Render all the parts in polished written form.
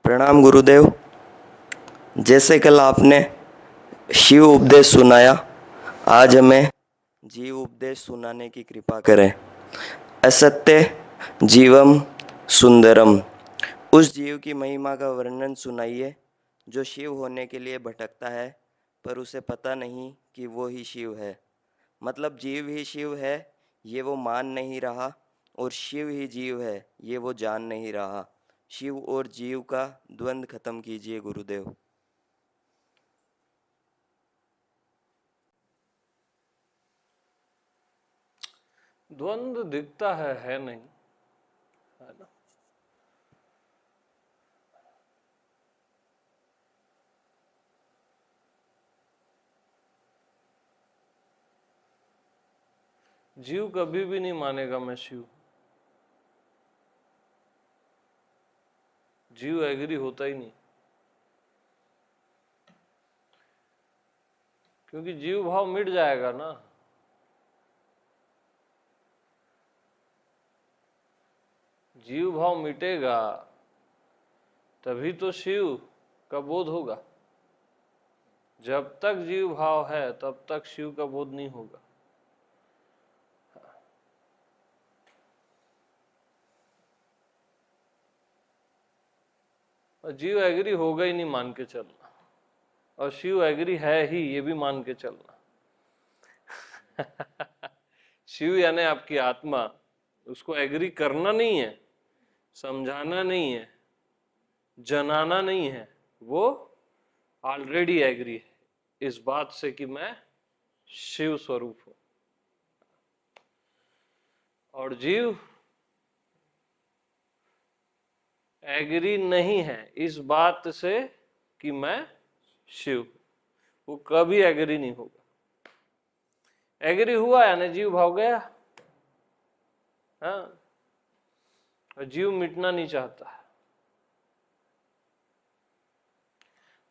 प्रणाम गुरुदेव। जैसे कल आपने शिव उपदेश सुनाया, आज हमें जीव उपदेश सुनाने की कृपा करें। असत्य जीवम सुंदरम। उस जीव की महिमा का वर्णन सुनाइए जो शिव होने के लिए भटकता है, पर उसे पता नहीं कि वो ही शिव है। मतलब जीव ही शिव है ये वो मान नहीं रहा, और शिव ही जीव है ये वो जान नहीं रहा। शिव और जीव का द्वंद्व खत्म कीजिए गुरुदेव। द्वंद्व दिखता है नहीं, है ना। जीव कभी भी नहीं मानेगा मैं शिव। जीव एग्री होता ही नहीं, क्योंकि जीव भाव मिट जाएगा ना। जीव भाव मिटेगा तभी तो शिव का बोध होगा। जब तक जीव भाव है तब तक शिव का बोध नहीं होगा। और जीव एग्री होगा ही नहीं मान के चलना, और शिव एग्री है ही ये भी मान के चलना। शिव यानी आपकी आत्मा, उसको एग्री करना नहीं है, समझाना नहीं है, जनाना नहीं है, वो ऑलरेडी एग्री है इस बात से कि मैं शिव स्वरूप हूं। और जीव एग्री नहीं है इस बात से कि मैं शिव, वो कभी एग्री नहीं होगा। एग्री हुआ यानी जीव भाव गया। हाँ, और जीव मिटना नहीं चाहता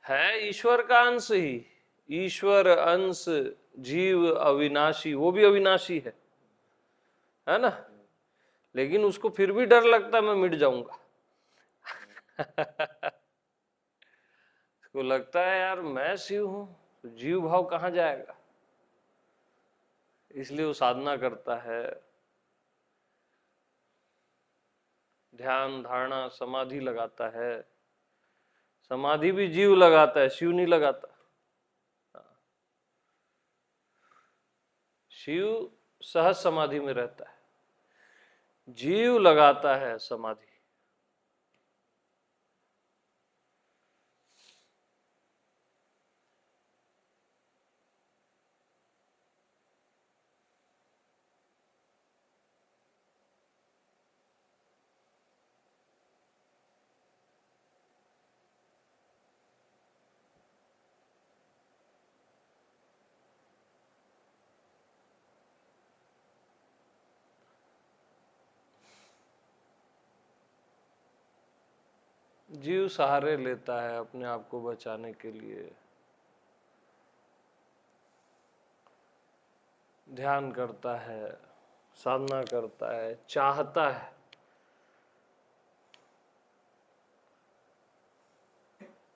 है ईश्वर का अंश ही। ईश्वर अंश जीव अविनाशी, वो भी अविनाशी है ना। लेकिन उसको फिर भी डर लगता है मैं मिट जाऊंगा। उसको लगता है यार मैं शिव हूं तो जीव भाव कहां जाएगा। इसलिए वो साधना करता है, ध्यान धारणा समाधि लगाता है। समाधि भी जीव लगाता है, शिव नहीं लगाता। शिव सहज समाधि में रहता है, जीव लगाता है समाधि। जीव सहारे लेता है अपने आप को बचाने के लिए, ध्यान करता है, साधना करता है, चाहता है।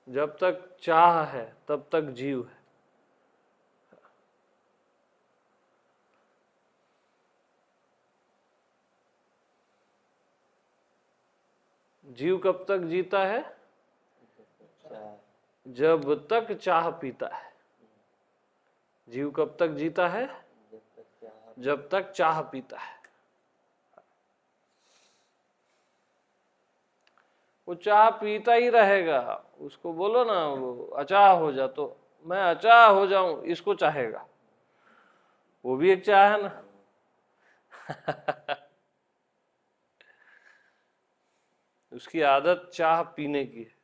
जब तक चाह है तब तक जीव है। जीव कब तक जीता है? जब तक चाह पीता है। जीव कब तक जीता है? जब तक चाह पीता है। वो चाह पीता ही रहेगा। उसको बोलो ना वो अचाह हो जा, तो मैं अचाह हो जाऊं इसको चाहेगा। वो भी एक चाह है ना। उसकी आदत चाह पीने की है।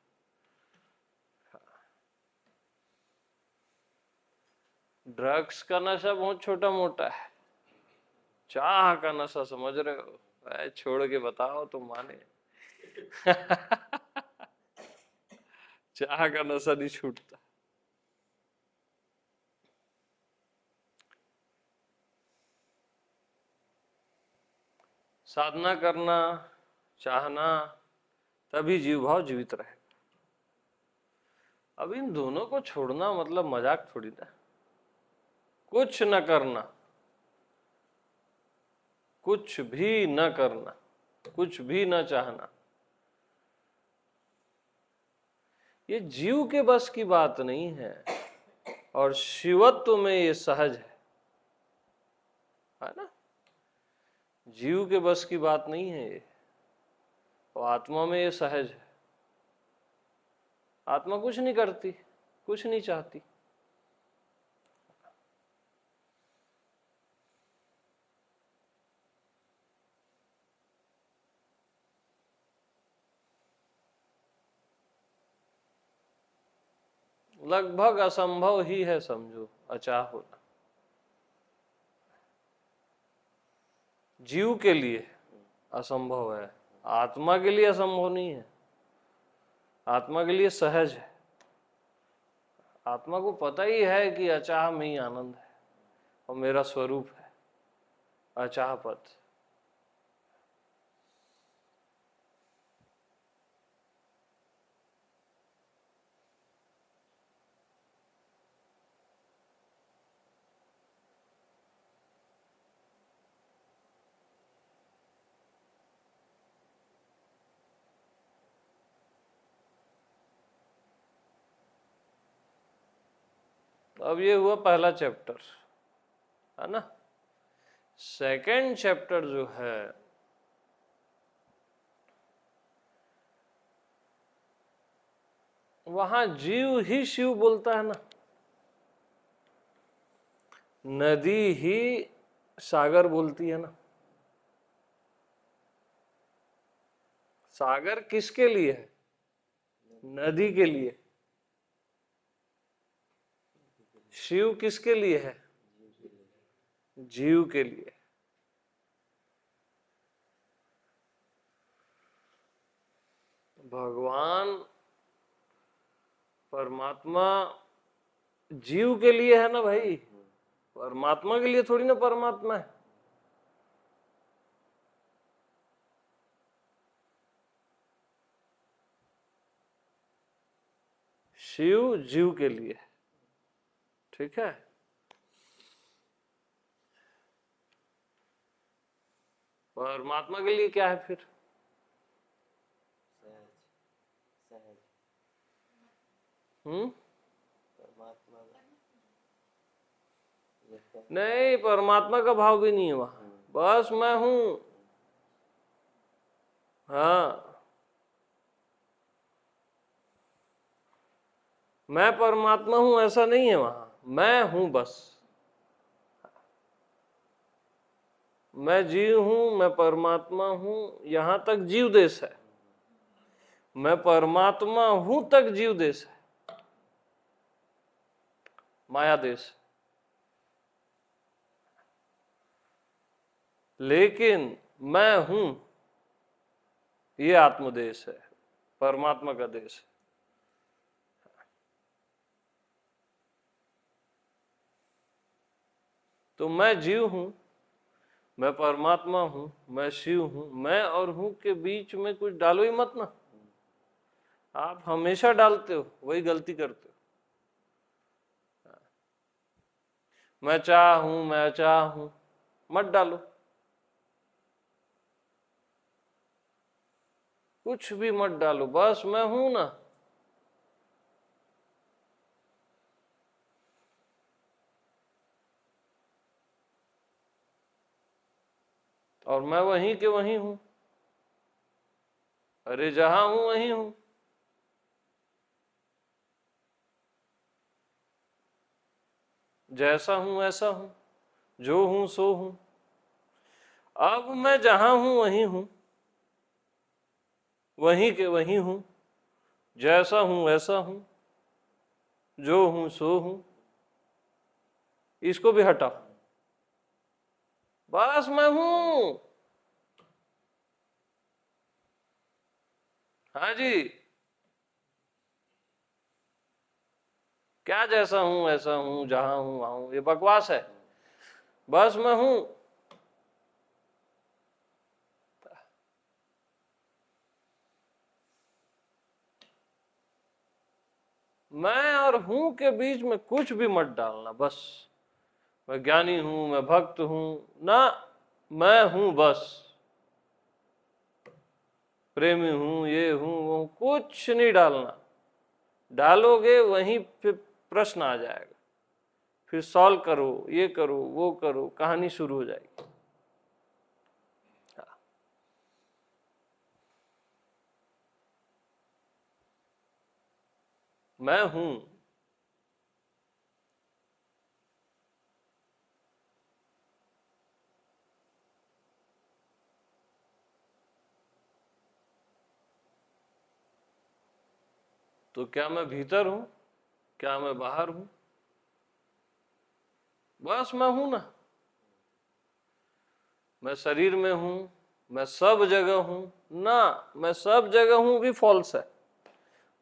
ड्रग्स का नशा बहुत छोटा मोटा है, चाह का नशा समझ रहे हो? छोड़ के बताओ तो माने। चाह का नशा नहीं छूटता। साधना करना, चाहना, तभी जीव भाव जीवित रहेगा। अब इन दोनों को छोड़ना मतलब मजाक थोड़ी ना, कुछ न करना, कुछ भी न करना, कुछ भी न चाहना, ये जीव के बस की बात नहीं है, और शिवत्व में ये सहज है ना। जीव के बस की बात नहीं है ये, और आत्मा में ये सहज है। आत्मा कुछ नहीं करती, कुछ नहीं चाहती। लगभग असंभव ही है समझो अचाह होना, जीव के लिए असंभव है, आत्मा के लिए असंभव नहीं है। आत्मा के लिए सहज है। आत्मा को पता ही है कि अचाह में ही आनंद है और मेरा स्वरूप है अचाह पद। अब ये हुआ पहला चैप्टर, है ना। सेकंड चैप्टर जो है वहां जीव ही शिव बोलता है ना। नदी ही सागर बोलती है ना। सागर किसके लिए है? नदी के लिए। शिव किसके लिए है? जीव के लिए। भगवान परमात्मा जीव के लिए है ना भाई, परमात्मा के लिए थोड़ी ना परमात्मा है। शिव जीव के लिए, ठीक है। परमात्मा के लिए क्या है फिर? नहीं, परमात्मा का भाव भी नहीं है वहां, बस मैं हूं। हाँ, मैं परमात्मा हूं ऐसा नहीं है वहां, मैं हूं बस। मैं जीव हूं, मैं परमात्मा हूं, यहां तक जीव देश है। मैं परमात्मा हूं तक जीव देश है, माया देश। लेकिन मैं हूं ये आत्मदेश है, परमात्मा का देश है। तो मैं जीव हूं, मैं परमात्मा हूं, मैं शिव हूं, मैं और हूं के बीच में कुछ डालो ही मत ना। आप हमेशा डालते हो, वही गलती करते हो। मैं चाह हूं, मैं अचाह हूं, मत डालो। कुछ भी मत डालो, बस मैं हूं ना। और मैं वहीं के वहीं हूं। अरे जहां हूं वहीं हूं। जैसा हूं वैसा हूं, जो हूं सो हूं। अब मैं जहां हूं वहीं हूं, वहीं के वहीं हूं, जैसा हूं वैसा हूं, जो हूं सो हूं। इसको भी हटा, बस मैं हूं। हाँ जी, क्या जैसा हूं वैसा हूं, जहां हूं वहां हूं, ये बकवास है। बस मैं हूं। मैं और हूं के बीच में कुछ भी मत डालना, बस मैं ज्ञानी हूं, मैं भक्त हूं, ना, मैं हूं बस, प्रेमी हूं, ये हूं, वो, कुछ नहीं डालना। डालोगे वहीं पे प्रश्न आ जाएगा, फिर सॉल्व करो, ये करो, वो करो, कहानी शुरू हो जाएगी। मैं हूं, तो क्या मैं भीतर हूं, क्या मैं बाहर हूं? बस मैं हूं ना। मैं शरीर में हूं, मैं सब जगह हूं, ना, मैं सब जगह हूं भी फॉल्स है।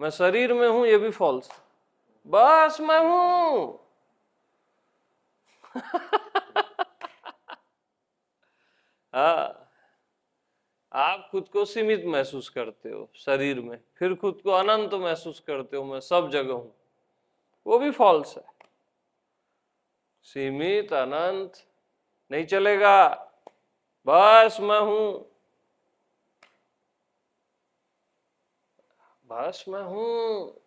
मैं शरीर में हूं, ये भी फॉल्स है। बस मैं हूं। हाँ, आप खुद को सीमित महसूस करते हो शरीर में, फिर खुद को अनंत महसूस करते हो, मैं सब जगह हूं, वो भी फॉल्स है। सीमित अनंत नहीं चलेगा, बस मैं हूं, बस मैं हूं।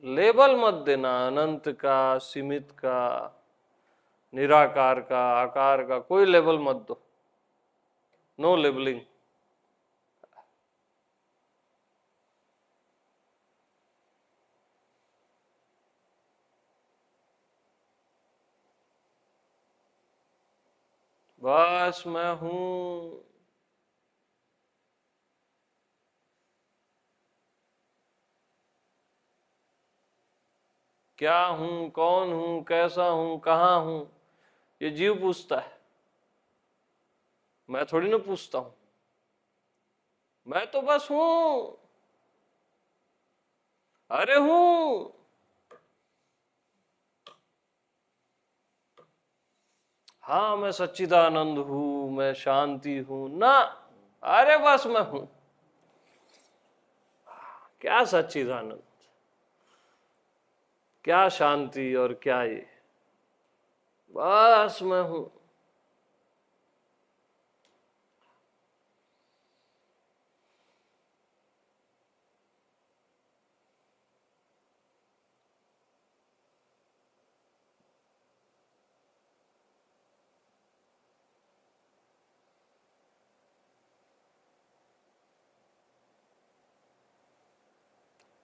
लेबल मत देना, अनंत का, सीमित का, निराकार का, आकार का, कोई लेबल मत दो। No labelling. बस मैं हूं। क्या हूं, कौन हूं, कैसा हूं, कहां हूं, ये जीव पूछता है, मैं थोड़ी ना पूछता हूं। मैं तो बस हूं। अरे हूं। हाँ, मैं सच्चिदानंद हूं, मैं शांति हूं, ना, अरे बस मैं हूं। क्या सच्चिदानंद, क्या शांति, और क्या ये, बस मैं हूं।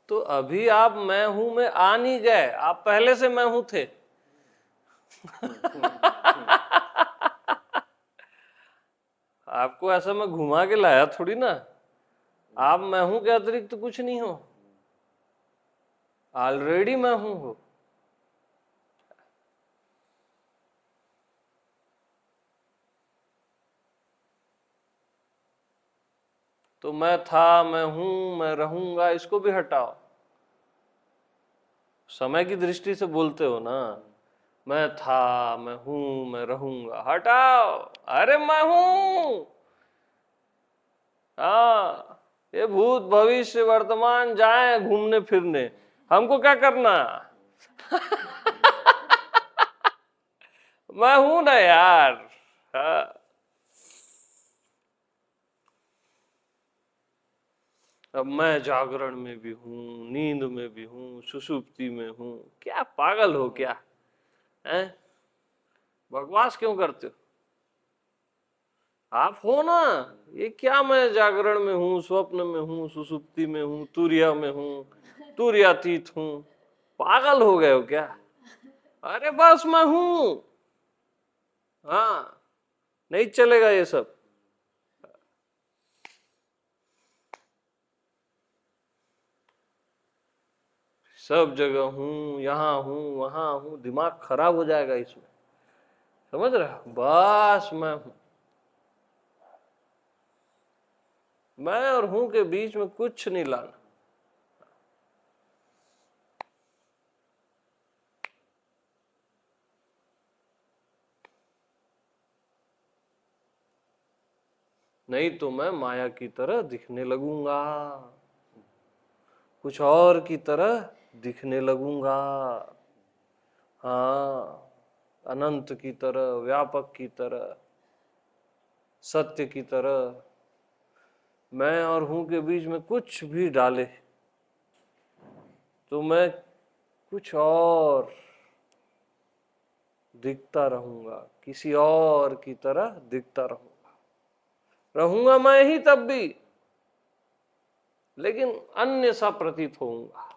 तो अभी आप मैं हूं में आ नहीं गए, आप पहले से मैं हूं थे। आपको ऐसा मैं घुमा के लाया थोड़ी ना। आप मैं हूं के अतिरिक्त तो कुछ नहीं हो, ऑलरेडी मैं हूं हो। तो मैं था, मैं हूं, मैं रहूंगा, इसको भी हटाओ। समय की दृष्टि से बोलते हो ना, मैं था, मैं हूं, मैं रहूंगा, हटाओ। अरे मैं हूं। हाँ, ये भूत भविष्य वर्तमान जाए घूमने फिरने, हमको क्या करना। मैं हूं ना यार। हाँ। अब मैं जागरण में भी हूं, नींद में भी हूं, सुषुप्ति में हूं। क्या पागल हो क्या, हैं? बकवास क्यों करते हो? आप हो ना। ये क्या मैं जागरण में हूं, स्वप्न में हूं, सुसुप्ति में हूं, तुरिया में हूं, तुरियातीत हूं? पागल हो गए हो क्या? अरे बस मैं हूं। हाँ, नहीं चलेगा ये सब। सब जगह हूं, यहां हूं, वहां हूं, दिमाग खराब हो जाएगा इसमें, समझ रहे हो? बस मैं हूं। मैं और हूं के बीच में कुछ नहीं लाना। नहीं तो मैं माया की तरह दिखने लगूंगा, कुछ और की तरह दिखने लगूंगा। हाँ, अनंत की तरह, व्यापक की तरह, सत्य की तरह। मैं और हूं के बीच में कुछ भी डाले तो मैं कुछ और दिखता रहूंगा, किसी और की तरह दिखता रहूंगा। रहूंगा मैं ही तब भी, लेकिन अन्य सा प्रतीत होऊंगा।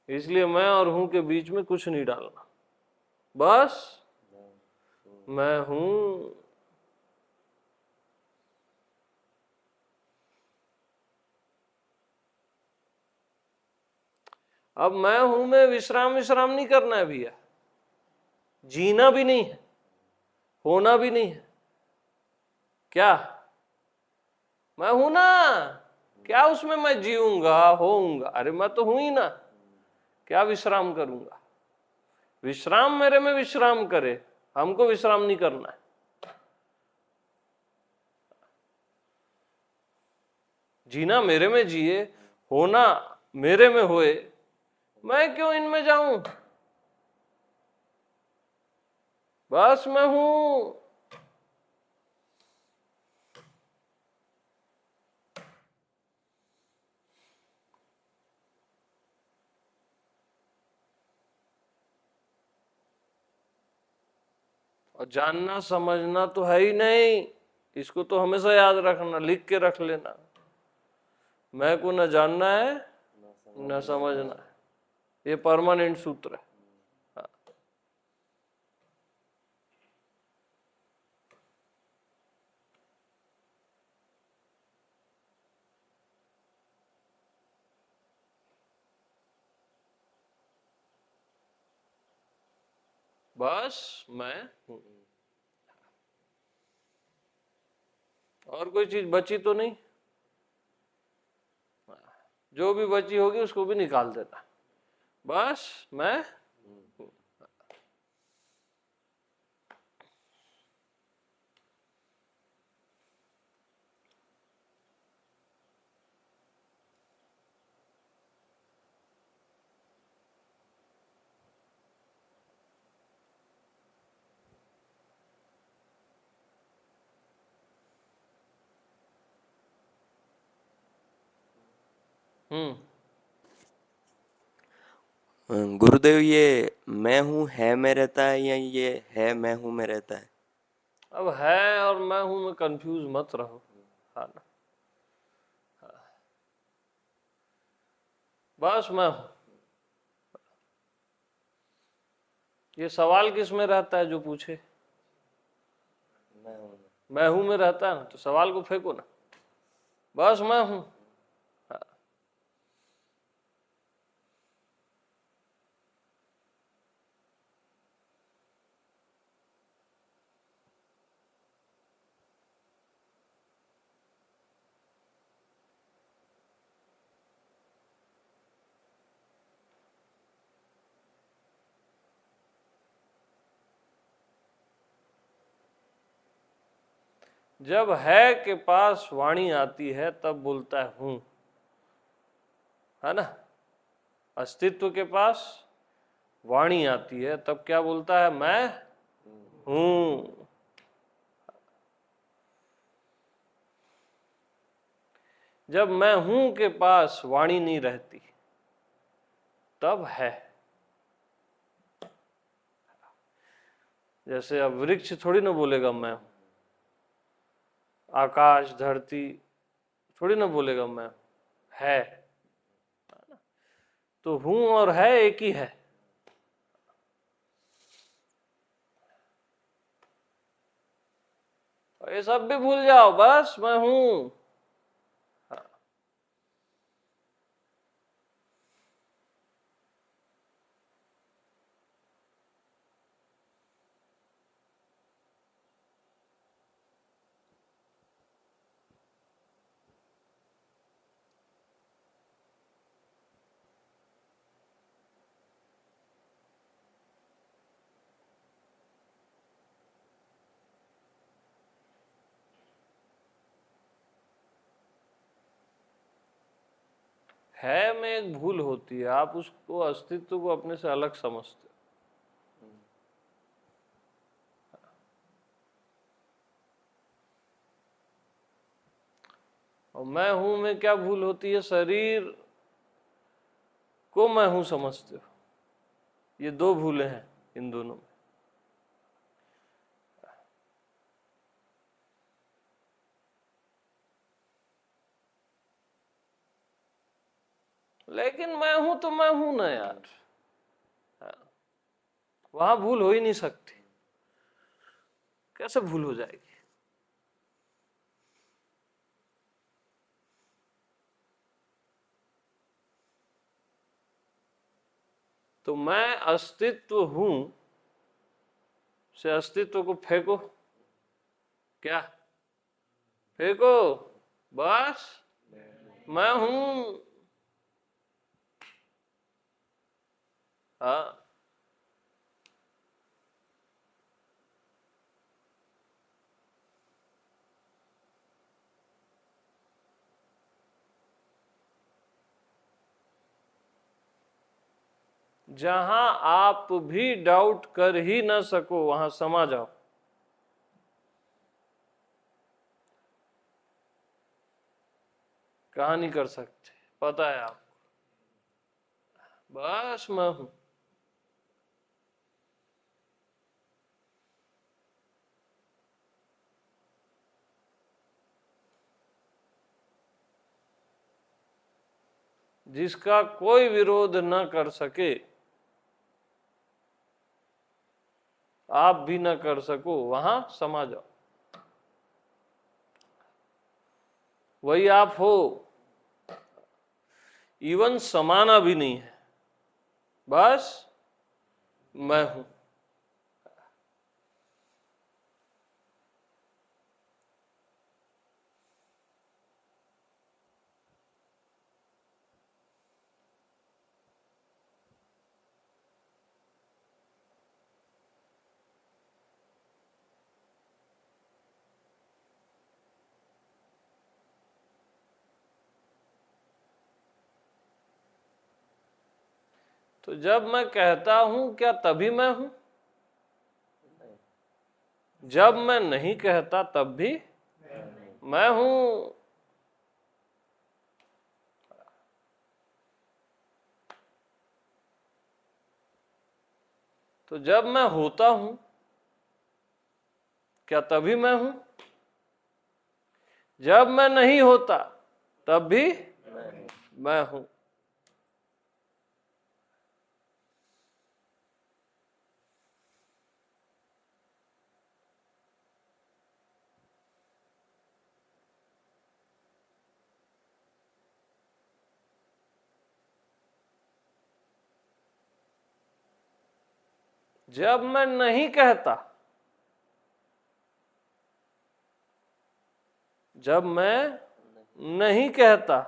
इसलिए मैं और हूं के बीच में कुछ नहीं डालना, बस मैं हूं। अब मैं हूं में विश्राम विश्राम नहीं करना है भैया, जीना भी नहीं है, होना भी नहीं है। क्या मैं हूं ना, क्या उसमें मैं जीऊंगा होऊंगा? अरे मैं तो हूं ही ना, क्या विश्राम करूंगा? विश्राम मेरे में विश्राम करे, हमको विश्राम नहीं करना है। जीना मेरे में जिए, होना मेरे में होए, मैं क्यों इनमें जाऊं? बस मैं हूं। और जानना समझना तो है ही नहीं, इसको तो हमेशा याद रखना, लिख के रख लेना। मैं को न जानना है न समझना है, ये परमानेंट सूत्र है। हाँ। बस मैं हूं, और कोई चीज बची तो नहीं। जो भी बची होगी उसको भी निकाल देना, बस मैं हूं। गुरुदेव, ये मैं हूँ है में रहता है या ये है मैं हूँ में रहता है? अब है और मैं हूं में कंफ्यूज मत रहो। हाँ ना, बस मैं हूं। ये सवाल किस में रहता है जो पूछे? मैं हूं में रहता है ना, तो सवाल को फेंको ना, बस मैं हूं। जब है के पास वाणी आती है तब बोलता है हूं, है ना। अस्तित्व के पास वाणी आती है तब क्या बोलता है? मैं हूं। जब मैं हूं के पास वाणी नहीं रहती तब है। जैसे अब वृक्ष थोड़ी ना बोलेगा मैं हूं, आकाश धरती थोड़ी ना बोलेगा मैं हूं, है। तो हूं और है एक ही है। और ये सब भी भूल जाओ, बस मैं हूं। है में एक भूल होती है, आप उसको अस्तित्व को अपने से अलग समझते हो। और मैं हूं में क्या भूल होती है, शरीर को मैं हूं समझते हो। ये दो भूलें हैं इन दोनों में। लेकिन मैं हूं तो मैं हूं ना यार, वहां भूल हो ही नहीं सकती। कैसे भूल हो जाएगी? तो मैं अस्तित्व हूं से अस्तित्व को फेंको, क्या फेंको? बस मैं हूं। हाँ, जहां आप भी डाउट कर ही ना सको वहां समा जाओ। कहा नहीं कर सकते, पता है आपको। बस मैं हूं। जिसका कोई विरोध न कर सके, आप भी न कर सको, वहां समा जाओ। वही आप हो। इवन समाना भी नहीं है, बस मैं हूं। तो जब मैं कहता हूं क्या तभी मैं हूं? जब मैं नहीं कहता तब भी मैं हूं। तो जब मैं होता हूं क्या तभी मैं हूं? जब मैं नहीं होता तब भी मैं हूं। जब मैं नहीं कहता, जब मैं नहीं कहता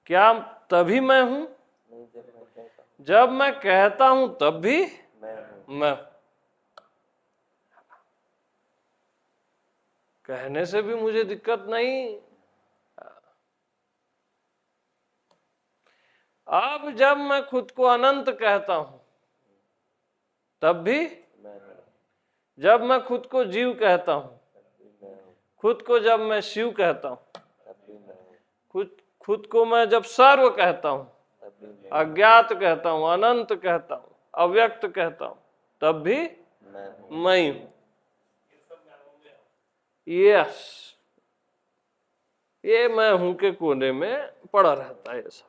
क्या तभी मैं हूं? जब मैं कहता हूं तब भी मैं हूं। कहने से भी मुझे दिक्कत नहीं। अब जब मैं खुद को अनंत कहता हूं तब भी, जब मैं खुद को जीव कहता हूं, खुद को जब मैं शिव कहता हूं, खुद को मैं जब सर्व कहता हूं, अज्ञात कहता हूं, अनंत कहता हूं, अव्यक्त कहता हूं, तब भी मैं ही हूं। यस, ये मैं हूं के कोने में पड़ा रहता है सब।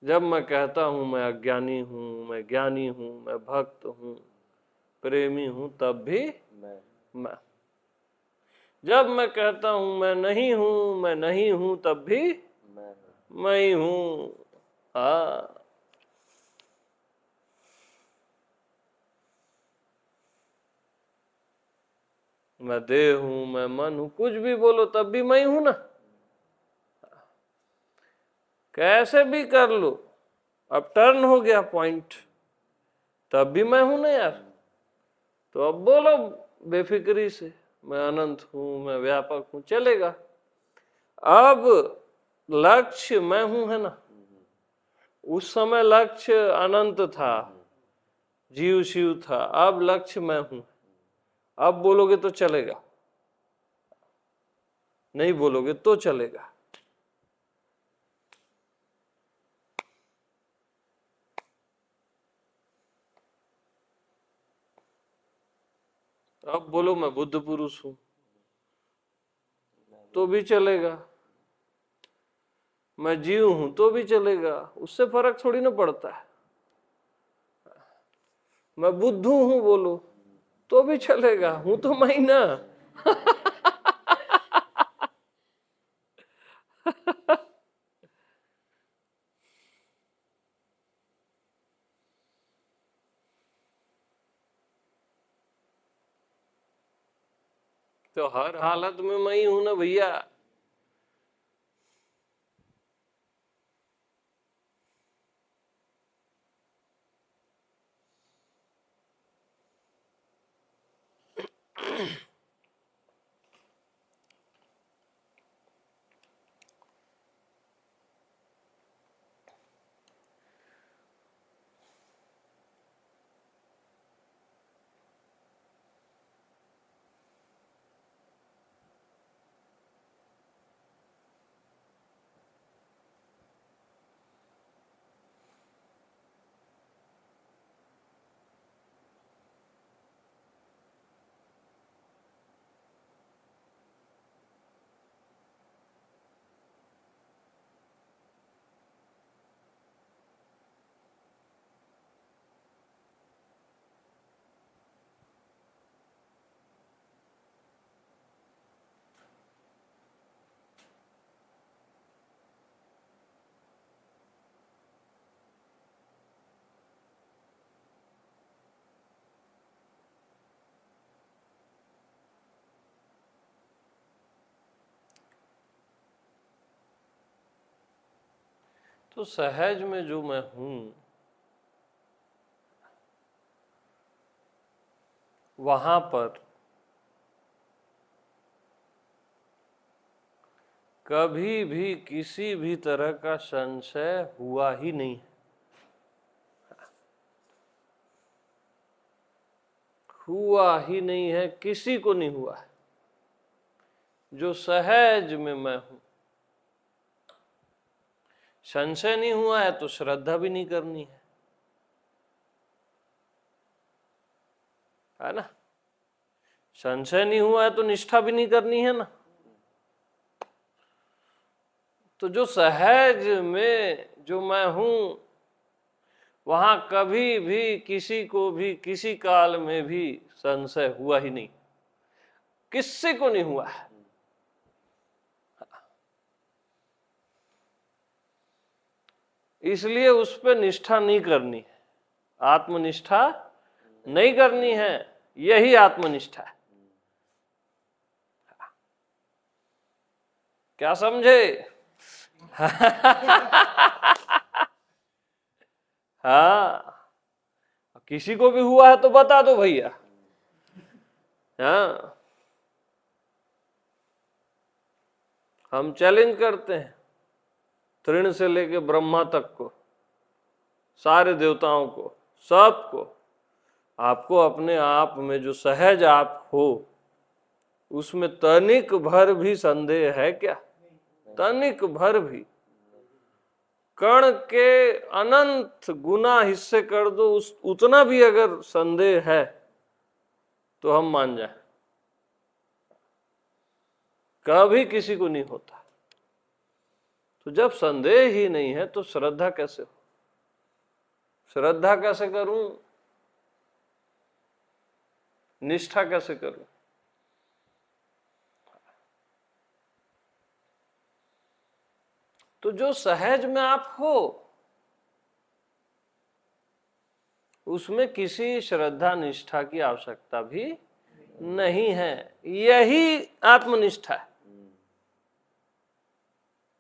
जब मैं कहता हूं मैं अज्ञानी हूं, मैं ज्ञानी हूं, मैं भक्त हूं, प्रेमी हूं, तब भी मैं। जब मैं कहता हूं मैं नहीं हूं, मैं नहीं हूं, तब भी मैं ही हूं। हाँ, मैं देह हूं, मैं मन हूं, कुछ भी बोलो तब भी मैं ही हूं ना। कैसे भी कर लो, अब टर्न हो गया पॉइंट, तब भी मैं हूं ना यार। तो अब बोलो बेफिक्री से, मैं अनंत हूं, मैं व्यापक हूं, चलेगा। अब लक्ष्य मैं हूं है ना, उस समय लक्ष्य अनंत था, जीव शिव था, अब लक्ष्य मैं हूं। अब बोलोगे तो चलेगा, नहीं बोलोगे तो चलेगा। अब बोलो मैं बुद्ध पुरुष हूं तो भी चलेगा, मैं जीव हूं तो भी चलेगा, उससे फर्क थोड़ी ना पड़ता है। मैं बुद्धू हूं बोलो तो भी चलेगा, हूं तो मैं ही ना। तो हर हालत में मैं ही हूं ना भैया। तो सहज में जो मैं हूं, वहां पर कभी भी किसी भी तरह का संशय हुआ ही नहीं, हुआ ही नहीं है, किसी को नहीं हुआ है। जो सहज में मैं हूं, संशय नहीं हुआ है तो श्रद्धा भी नहीं करनी है ना। संशय नहीं हुआ है तो निष्ठा भी नहीं करनी है ना। तो जो सहज में जो मैं हूं, वहां कभी भी किसी को भी किसी काल में भी संशय हुआ ही नहीं, किसी को नहीं हुआ है। इसलिए उस पर निष्ठा नहीं करनी है, आत्मनिष्ठा नहीं करनी है, यही आत्मनिष्ठा है। क्या समझे? हाँ, किसी को भी हुआ है तो बता दो भैया। हाँ, हम चैलेंज करते हैं तृण से लेके ब्रह्मा तक को, सारे देवताओं को, सबको। आपको अपने आप में जो सहज आप हो, उसमें तनिक भर भी संदेह है क्या? तनिक भर भी। कण के अनंत गुना हिस्से कर दो, उतना भी अगर संदेह है तो हम मान जाए, कभी किसी को नहीं होता। तो जब संदेह ही नहीं है तो श्रद्धा कैसे हो? श्रद्धा कैसे करूं? निष्ठा कैसे करूं? तो जो सहज में आप हो, उसमें किसी श्रद्धा निष्ठा की आवश्यकता भी नहीं है। यही आत्मनिष्ठा है।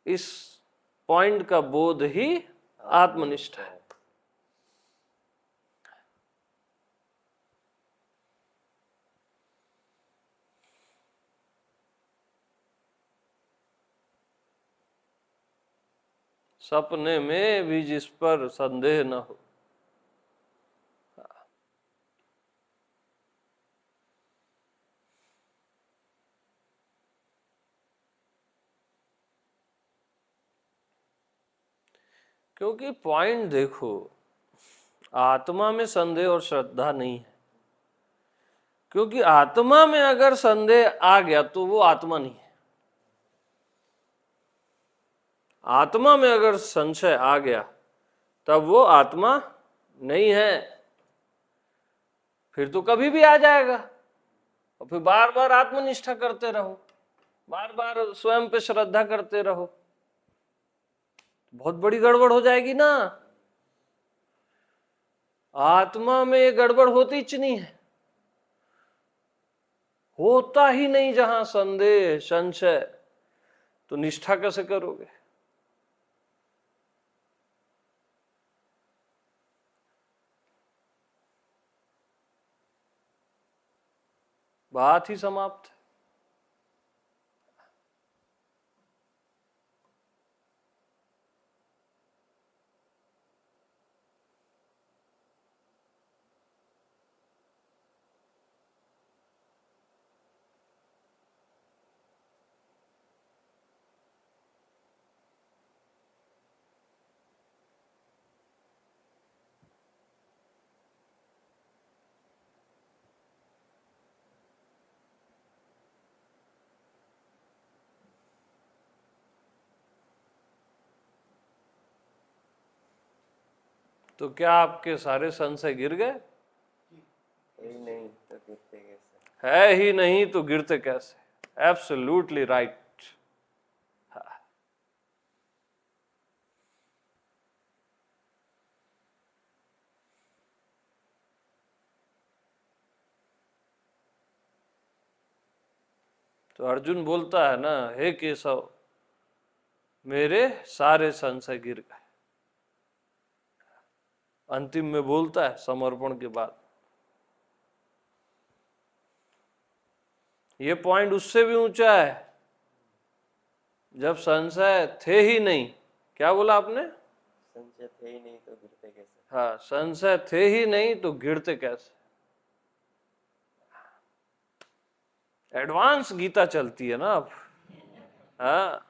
इस पॉइंट का बोध ही आत्मनिष्ठा है। सपने में भी जिस पर संदेह न हो। क्योंकि पॉइंट देखो, आत्मा में संदेह और श्रद्धा नहीं है। क्योंकि आत्मा में अगर संदेह आ गया तो वो आत्मा नहीं है। आत्मा में अगर संशय आ गया तब वो आत्मा नहीं है। फिर तो कभी भी आ जाएगा और फिर बार बार आत्मनिष्ठा करते रहो, बार बार स्वयं पे श्रद्धा करते रहो, बहुत बड़ी गड़बड़ हो जाएगी ना। आत्मा में ये गड़बड़ होती ही नहीं है, होता ही नहीं। जहां संदेह संशय, तो निष्ठा कैसे करोगे? बात ही समाप्त। तो क्या आपके सारे संशय गिर गए? ही नहीं तो गिरते कैसे? है ही नहीं तो गिरते कैसे? Absolutely right. तो अर्जुन बोलता है ना, हे केशव, मेरे सारे संशय गिर गए। अंतिम में बोलता है समर्पण के बाद। ये पॉइंट उससे भी ऊंचा है। जब संशय थे ही नहीं, क्या बोला आपने? संशय थे ही नहीं तो गिरते कैसे? हाँ, संशय थे ही नहीं तो गिरते कैसे। एडवांस गीता चलती है ना अब। हाँ,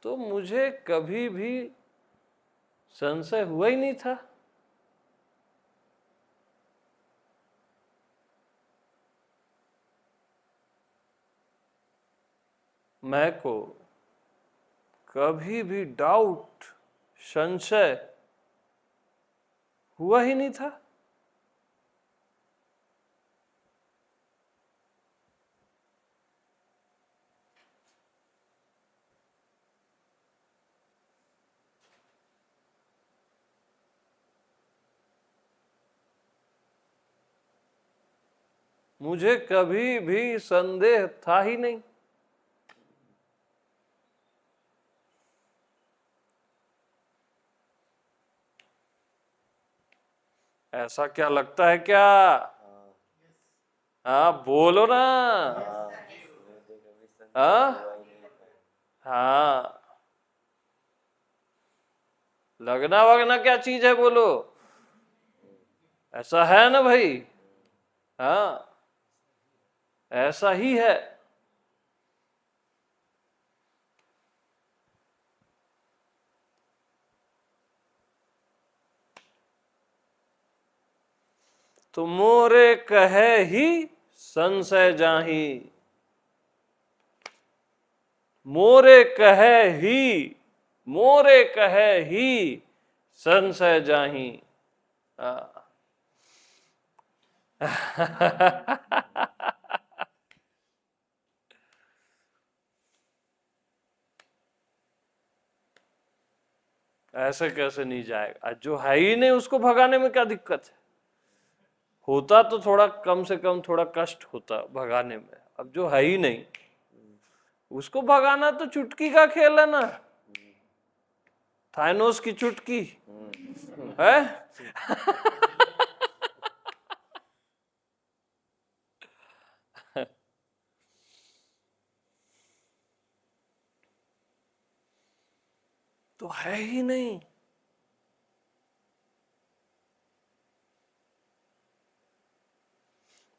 तो मुझे कभी भी संशय हुआ ही नहीं था। मैं को कभी भी डाउट, संशय हुआ ही नहीं था। मुझे कभी भी संदेह था ही नहीं। ऐसा क्या लगता है क्या? हाँ, बोलो ना। हाँ, हाँ, लगना वगना क्या चीज है, बोलो। ऐसा है ना भाई? हाँ, ऐसा ही है। तो मोरे कहे ही संशय जाही, मोरे कहे ही, मोरे कहे ही संशय जाही। हाँ। ऐसे कैसे नहीं जाएगा? जो है ही नहीं उसको भगाने में क्या दिक्कत है? होता तो थोड़ा कम से कम थोड़ा कष्ट होता भगाने में, अब जो है ही नहीं उसको भगाना तो चुटकी का खेल है ना, थाइनोस की चुटकी है। तो है ही नहीं।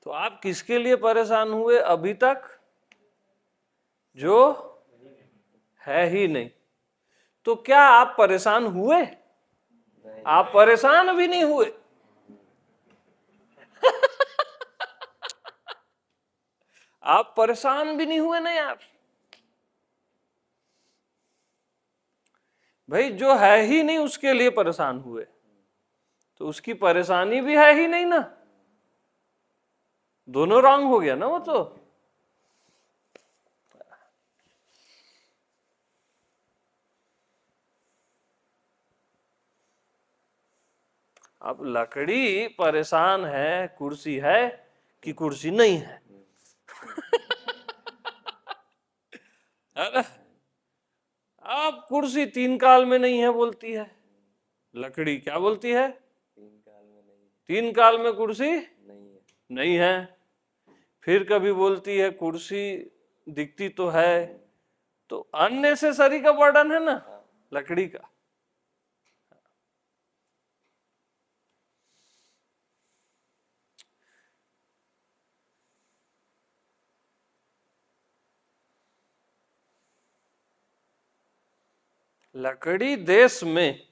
तो आप किसके लिए परेशान हुए अभी तक? जो है ही नहीं। तो क्या आप परेशान हुए? आप परेशान भी नहीं हुए। आप परेशान भी नहीं हुए ना यार। भाई जो है ही नहीं उसके लिए परेशान हुए, तो उसकी परेशानी भी है ही नहीं ना। दोनों रॉन्ग हो गया ना वो तो। अब लकड़ी परेशान है, कुर्सी है कि कुर्सी नहीं है? है ना? अब कुर्सी तीन काल में नहीं है बोलती है, लकड़ी क्या बोलती है? तीन काल में कुर्सी नहीं है। फिर कभी बोलती है कुर्सी दिखती तो है, तो अननेसेसरी का बर्डन है ना लकड़ी का। लकड़ी देश में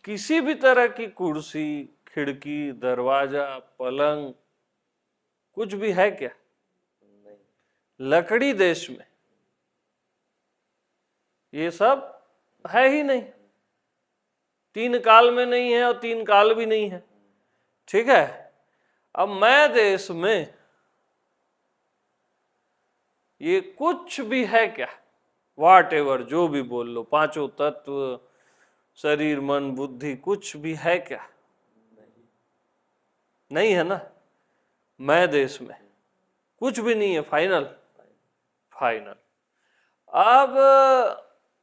किसी भी तरह की कुर्सी, खिड़की, दरवाजा, पलंग कुछ भी है क्या? लकड़ी देश में ये सब है ही नहीं। तीन काल में नहीं है और तीन काल भी नहीं है। ठीक है, अब मैं देश में ये कुछ भी है क्या? वॉट एवर जो भी बोल लो, पांचों तत्व, शरीर, मन, बुद्धि, कुछ भी है क्या? नहीं है ना। मैं देश में कुछ भी नहीं है। Final final. अब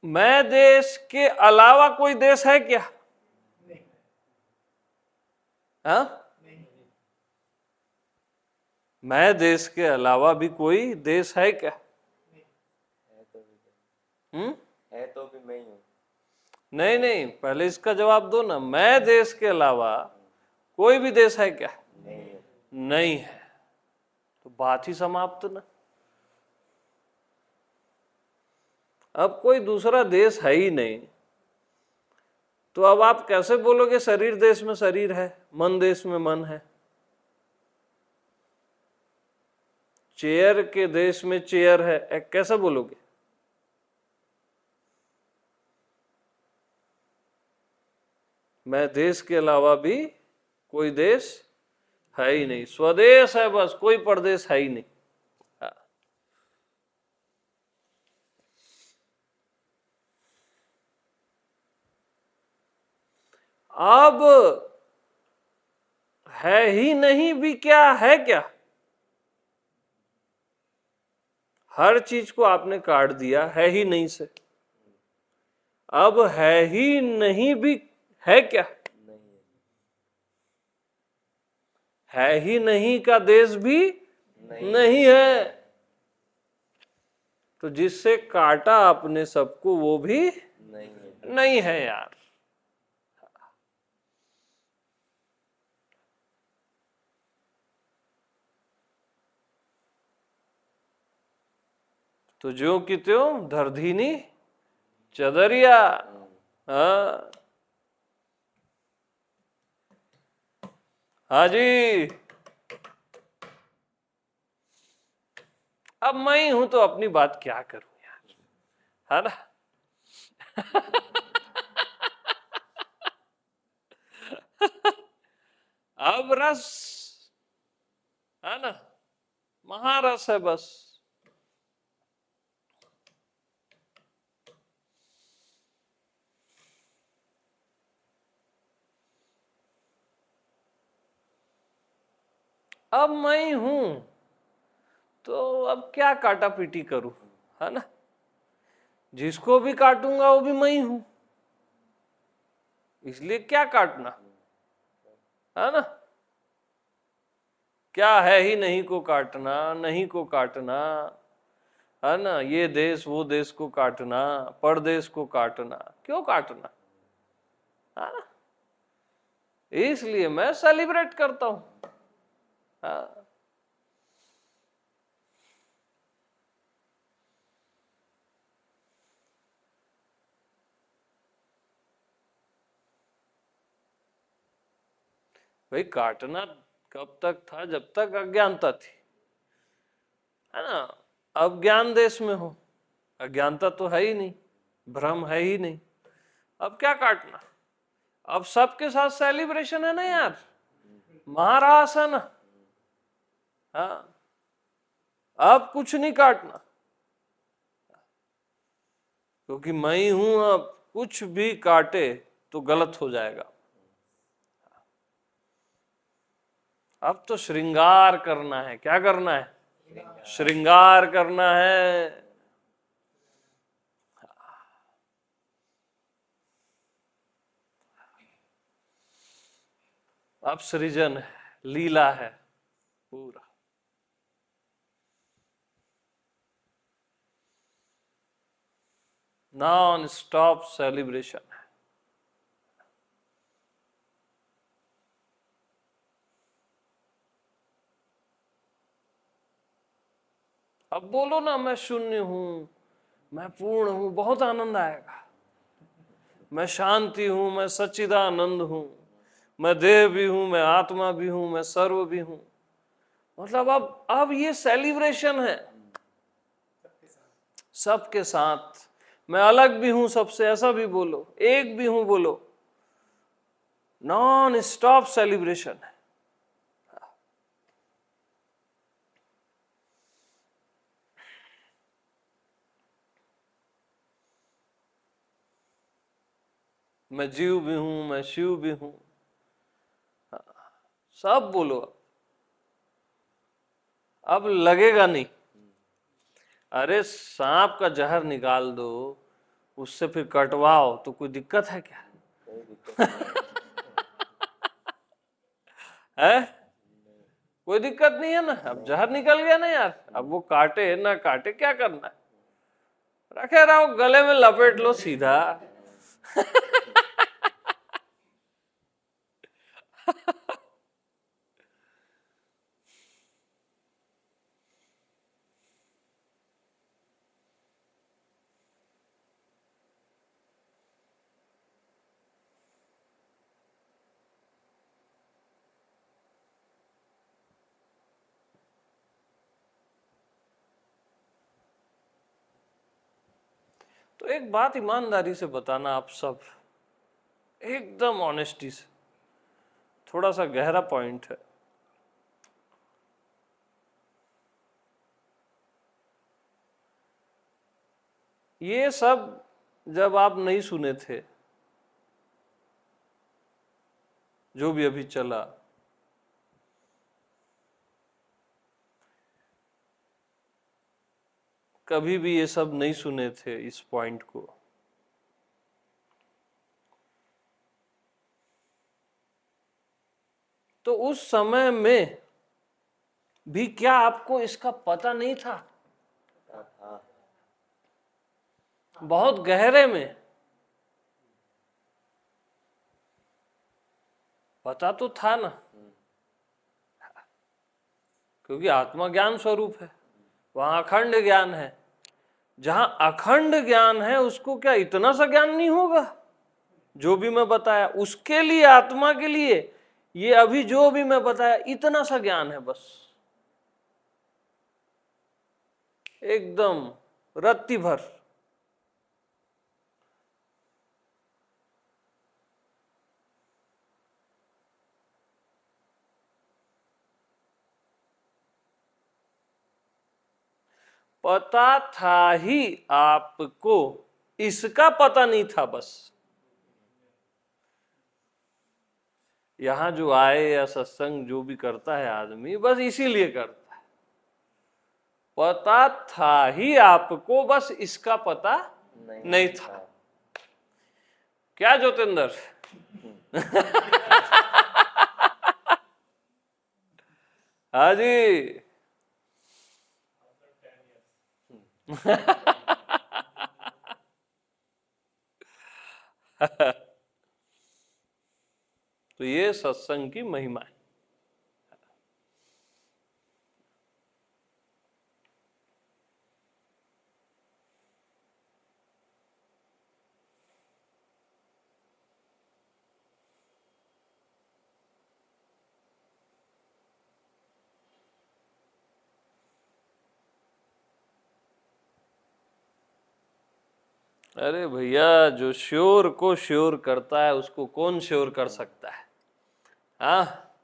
मैं देश के अलावा कोई देश है क्या? हाँ, मैं देश के अलावा भी कोई देश है क्या? है तो भी मैं ही हूँ। नहीं नहीं, पहले इसका जवाब दो ना। मैं देश के अलावा कोई भी देश है क्या? नहीं है। तो बात ही समाप्त ना। अब कोई दूसरा देश है ही नहीं, तो अब आप कैसे बोलोगे शरीर देश में शरीर है, मन देश में मन है, चेयर के देश में चेयर है, कैसे बोलोगे? मैं देश के अलावा भी कोई देश है ही नहीं, स्वदेश है बस, कोई परदेश है ही नहीं। अब है ही नहीं भी क्या है क्या? हर चीज को आपने काट दिया है ही नहीं से। अब है ही नहीं भी है क्या? है ही नहीं का देश भी नहीं है। तो जिससे काटा आपने सबको वो भी नहीं है यार। तो ज्यों की त्यों धरधीनी चदरिया। हाँ हाँ जी। अब मैं ही हूं तो अपनी बात क्या करूं यार, है ना? अब रस है ना, महारस है बस। अब मैं हूं तो अब क्या काटा पीटी करूं, है ना। जिसको भी काटूंगा वो भी मैं ही हूं, इसलिए क्या काटना, है ना। क्या है ही नहीं को काटना, नहीं को काटना, है ना। ये देश वो देश को काटना, परदेश को काटना, क्यों काटना, है ना। इसलिए मैं सेलिब्रेट करता हूं। हाँ। भाई काटना कब तक था, जब तक अज्ञानता थी, है ना। अब ज्ञान देश में हो, अज्ञानता तो है ही नहीं, भ्रम है ही नहीं, अब क्या काटना। अब सबके साथ सेलिब्रेशन है ना यार, महारास है ना। हाँ, अब कुछ नहीं काटना, क्योंकि मैं ही हूं। अब कुछ भी काटे तो गलत हो जाएगा। अब तो श्रृंगार करना है। क्या करना है? श्रृंगार करना है। अब सृजन है, लीला है पूरा। नॉन स्टॉप सेलिब्रेशन है। अब बोलो ना, मैं शून्य हूं, मैं पूर्ण हूं, बहुत आनंद आएगा। मैं शांति हूं, मैं सच्चिदानंद हूं, मैं देह भी हूं, मैं आत्मा भी हूं, मैं सर्व भी हूं। मतलब अब ये सेलिब्रेशन है सबके साथ। मैं अलग भी हूं सबसे, ऐसा भी बोलो, एक भी हूं बोलो। नॉन स्टॉप सेलिब्रेशन है। मैं जीव भी हूं, मैं शिव भी हूं, सब बोलो। अब लगेगा नहीं। अरे सांप का जहर निकाल दो, उससे फिर कटवाओ तो कोई दिक्कत है क्या? है? कोई दिक्कत नहीं है ना। अब जहर निकल गया ना यार, अब वो काटे ना काटे क्या करना है, रखे रहो, गले में लपेट लो सीधा। तो एक बात ईमानदारी से बताना आप सब, एकदम ऑनेस्टी से, थोड़ा सा गहरा पॉइंट है। ये सब जब आप नहीं सुने थे, जो भी अभी चला, कभी भी ये सब नहीं सुने थे इस पॉइंट को, तो उस समय में भी क्या आपको इसका पता नहीं था? बहुत गहरे में पता तो था ना, क्योंकि आत्मा ज्ञान स्वरूप है, वहां अखंड ज्ञान है। जहां अखंड ज्ञान है उसको क्या इतना सा ज्ञान नहीं होगा? जो भी मैं बताया उसके लिए, आत्मा के लिए, ये अभी जो भी मैं बताया इतना सा ज्ञान है बस, एकदम रत्ती भर। पता था ही आपको, इसका पता नहीं था बस। यहाँ जो आए या सत्संग जो भी करता है आदमी, बस इसीलिए करता है। पता था ही आपको, बस इसका पता नहीं था। क्या ज्योतिंदर? हाँ जी। तो ये सत्संग की महिमा है। अरे भैया, जो श्योर को श्योर करता है उसको कौन श्योर कर सकता है? हाँ,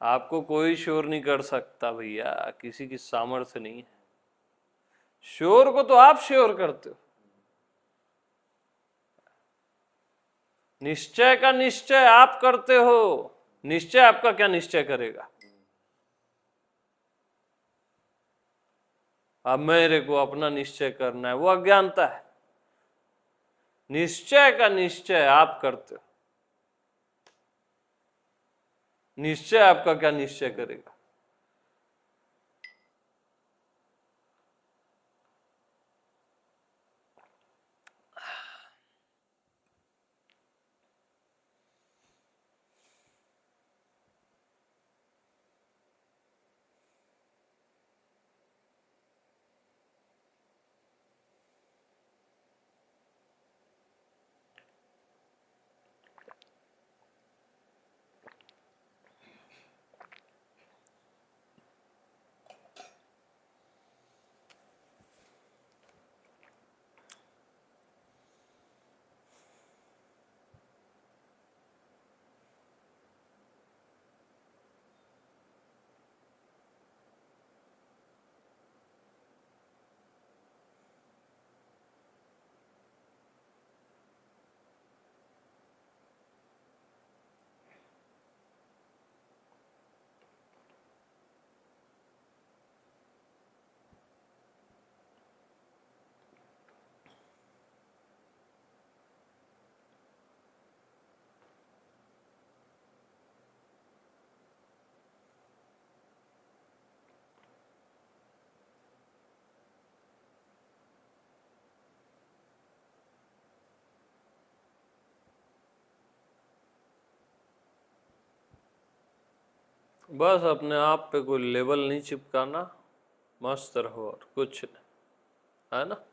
आपको कोई श्योर नहीं कर सकता भैया, किसी की सामर्थ्य नहीं है। श्योर को तो आप श्योर करते हो। निश्चय का निश्चय आप करते हो, निश्चय आपका क्या निश्चय करेगा? अब मेरे को अपना निश्चय करना है, वो अज्ञानता है। निश्चय का निश्चय आप करते हो, निश्चय आपका क्या निश्चय करेगा? बस अपने आप पे कोई लेबल नहीं चिपकाना, मस्त रहो और कुछ नहीं, है ना?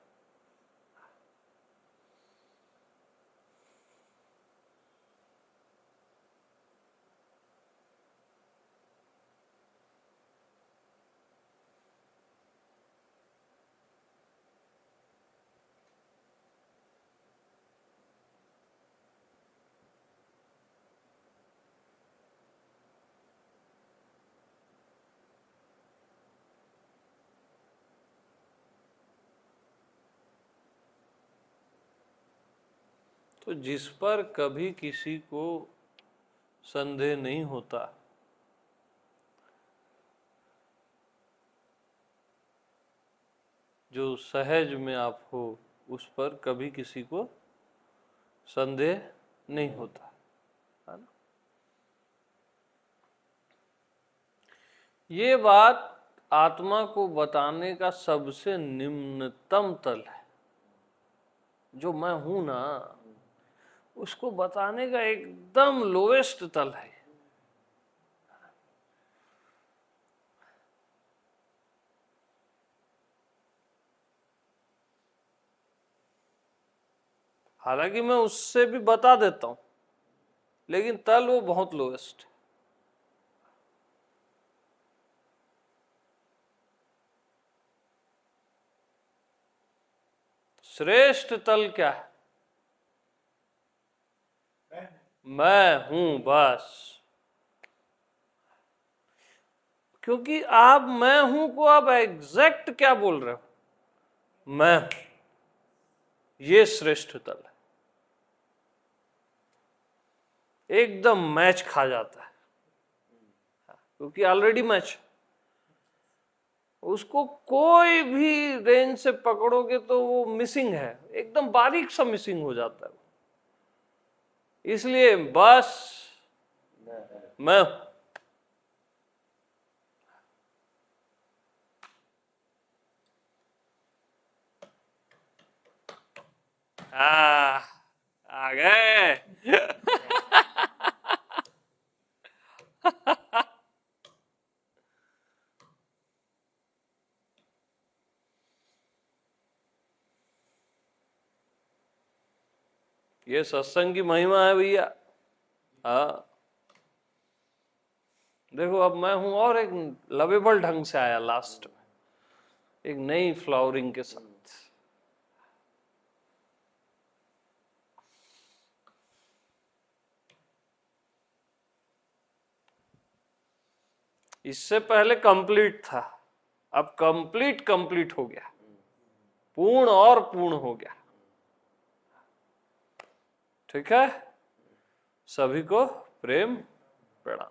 तो जिस पर कभी किसी को संदेह नहीं होता, जो सहज में आप हो, उस पर कभी किसी को संदेह नहीं होता, है ना? ये बात आत्मा को बताने का सबसे निम्नतम तल है। जो मैं हूं ना, उसको बताने का एकदम लोएस्ट तल है। हालांकि मैं उससे भी बता देता हूं, लेकिन तल वो बहुत लोएस्ट है। श्रेष्ठ तल क्या है? मैं हूं, बस। क्योंकि आप मैं हूं को आप एग्जैक्ट क्या बोल रहे हो? मैं हूं, ये श्रेष्ठ तल है। एकदम मैच खा जाता है, क्योंकि ऑलरेडी मैच। उसको कोई भी रेंज से पकड़ोगे तो वो मिसिंग है, एकदम बारीक सा मिसिंग हो जाता है। इसलिए बस मैं आ गए। ये सत्संग की महिमा है भैया। हाँ, देखो अब मैं हूं और एक लवेबल ढंग से आया लास्ट में, एक नई फ्लावरिंग के साथ। इससे पहले कंप्लीट था, अब कंप्लीट हो गया, पूर्ण और पूर्ण हो गया। ठीक है, सभी को प्रेम प्रणाम।